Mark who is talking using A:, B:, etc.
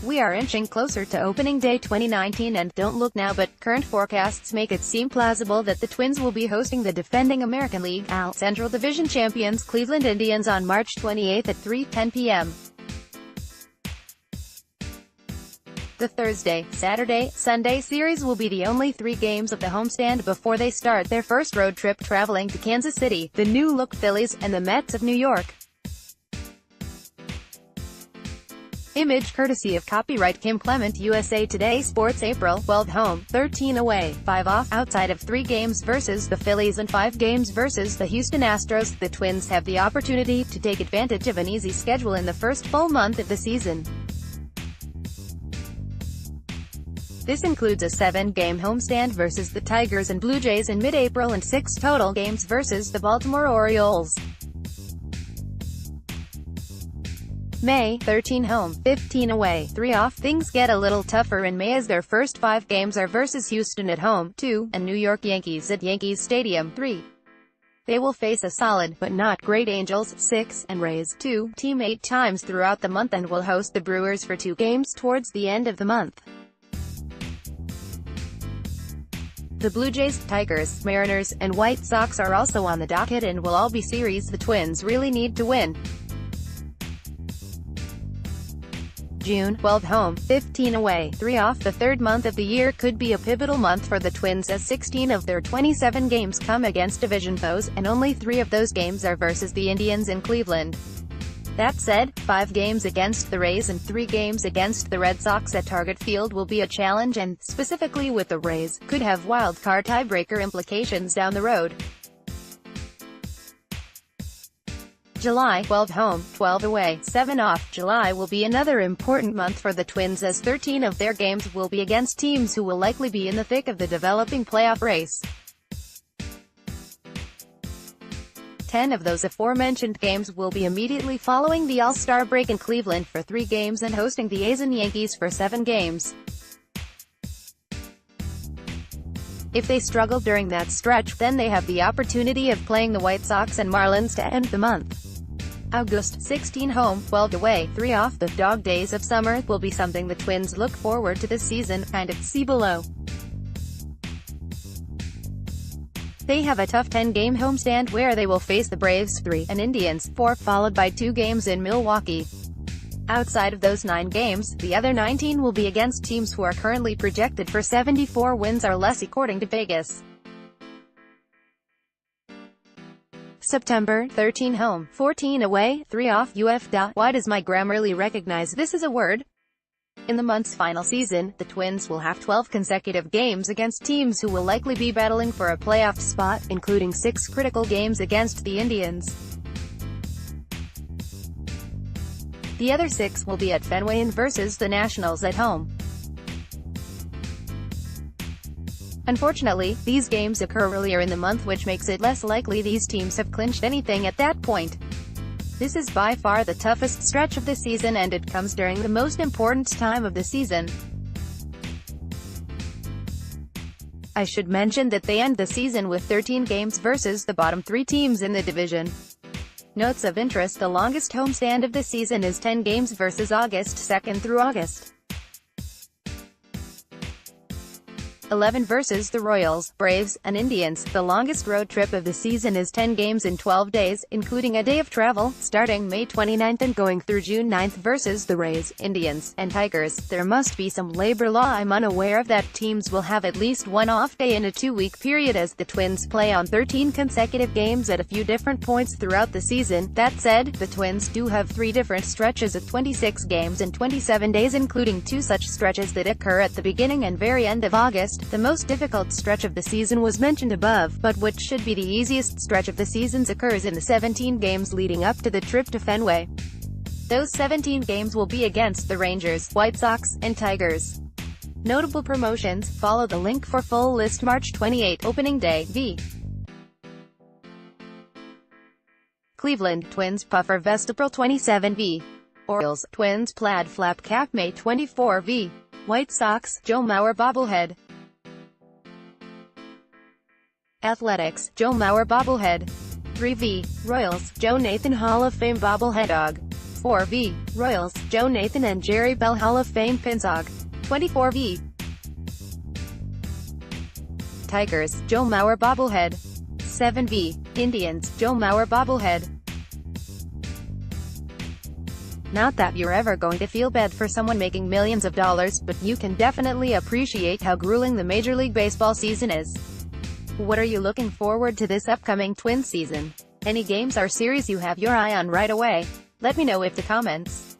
A: We are inching closer to opening day 2019 and don't look now, but current forecasts make it seem plausible that the Twins will be hosting the defending American League AL Central Division champions Cleveland Indians on March 28 at 3:10 p.m. The Thursday, Saturday, Sunday series will be the only 3 games of the homestand before they start their first road trip traveling to Kansas City, the new-look Phillies, and the Mets of New York. Image courtesy of copyright Klement-USA. Today Sports. April 12 home, 13 away, 5 off. Outside of 3 games versus the Phillies and 5 games versus the Houston Astros, the Twins have the opportunity to take advantage of an easy schedule in the first full month of the season. This includes a 7-game homestand versus the Tigers and Blue Jays in mid-April and 6 total games versus the Baltimore Orioles. May 13 home, 15 away, 3 off. Things get a little tougher in May as their first 5 games are versus Houston at home, 2, and New York Yankees at Yankee Stadium, 3. They will face a solid, but not great Angels, 6, and Rays, 2, team 8 times throughout the month and will host the Brewers for 2 games towards the end of the month. The Blue Jays, Tigers, Mariners, and White Sox are also on the docket and will all be series the Twins really need to win. June 12 home, 15 away, 3 off. The third month of the year could be a pivotal month for the Twins as 16 of their 27 games come against division foes, and only 3 of those games are versus the Indians in Cleveland. That said, 5 games against the Rays and 3 games against the Red Sox at Target Field will be a challenge and, specifically with the Rays, could have wild-card tiebreaker implications down the road. July 12 home, 12 away, 7 off. July will be another important month for the Twins as 13 of their games will be against teams who will likely be in the thick of the developing playoff race. 10 of those aforementioned games will be immediately following the All-Star break in Cleveland for 3 games and hosting the A's and Yankees for 7 games. If they struggle during that stretch, then they have the opportunity of playing the White Sox and Marlins to end the month. August 16 home, 12 away, 3 off. The dog days of summer will be something the Twins look forward to this season, kind of see below. They have a tough 10-game homestand where they will face the Braves, 3, and Indians, 4, followed by 2 games in Milwaukee. Outside of those 9 games, the other 19 will be against teams who are currently projected for 74 wins or less according to Vegas. September 13 home, 14 away, 3 off. Why does my Grammarly recognize this as a word? In the month's final season, the Twins will have 12 consecutive games against teams who will likely be battling for a playoff spot, including 6 critical games against the Indians. The other 6 will be at Fenway and versus the Nationals at home. Unfortunately, these games occur earlier in the month, which makes it less likely these teams have clinched anything at that point. This is by far the toughest stretch of the season, and it comes during the most important time of the season. I should mention that they end the season with 13 games versus the bottom 3 teams in the division. Notes of interest: the longest homestand of the season is 10 games versus August 2 through August 11 versus the Royals, Braves, and Indians. The longest road trip of the season is 10 games in 12 days, including a day of travel, starting May 29 and going through June 9 versus the Rays, Indians, and Tigers. There must be some labor law I'm unaware of that teams will have at least 1 off day in a 2-week period as the Twins play on 13 consecutive games at a few different points throughout the season. That said, the Twins do have 3 different stretches of 26 games in 27 days, including 2 such stretches that occur at the beginning and very end of August. The most difficult stretch of the season was mentioned above, but what should be the easiest stretch of the season occurs in the 17 games leading up to the trip to Fenway. Those 17 games will be against the Rangers, White Sox, and Tigers. Notable promotions. Follow the link for full list. March 28, opening day, v. Cleveland Twins puffer vest April 27 v. Orioles Twins plaid flap cap May 24 v. White Sox Joe Mauer bobblehead. Athletics, Joe Mauer bobblehead. 3v. Royals, Joe Nathan Hall of Fame bobblehead dog. 24V, Royals, Joe Nathan and Jerry Bell Hall of Fame Pinsog. 24V, Tigers, Joe Mauer Bobblehead. 7V, Indians, Joe Mauer Bobblehead. Not that you're ever going to feel bad for someone making millions of dollars, but you can definitely appreciate how grueling the Major League Baseball season is. What are you looking forward to this upcoming Twins season? Any games or series you have your eye on right away? Let me know in the comments.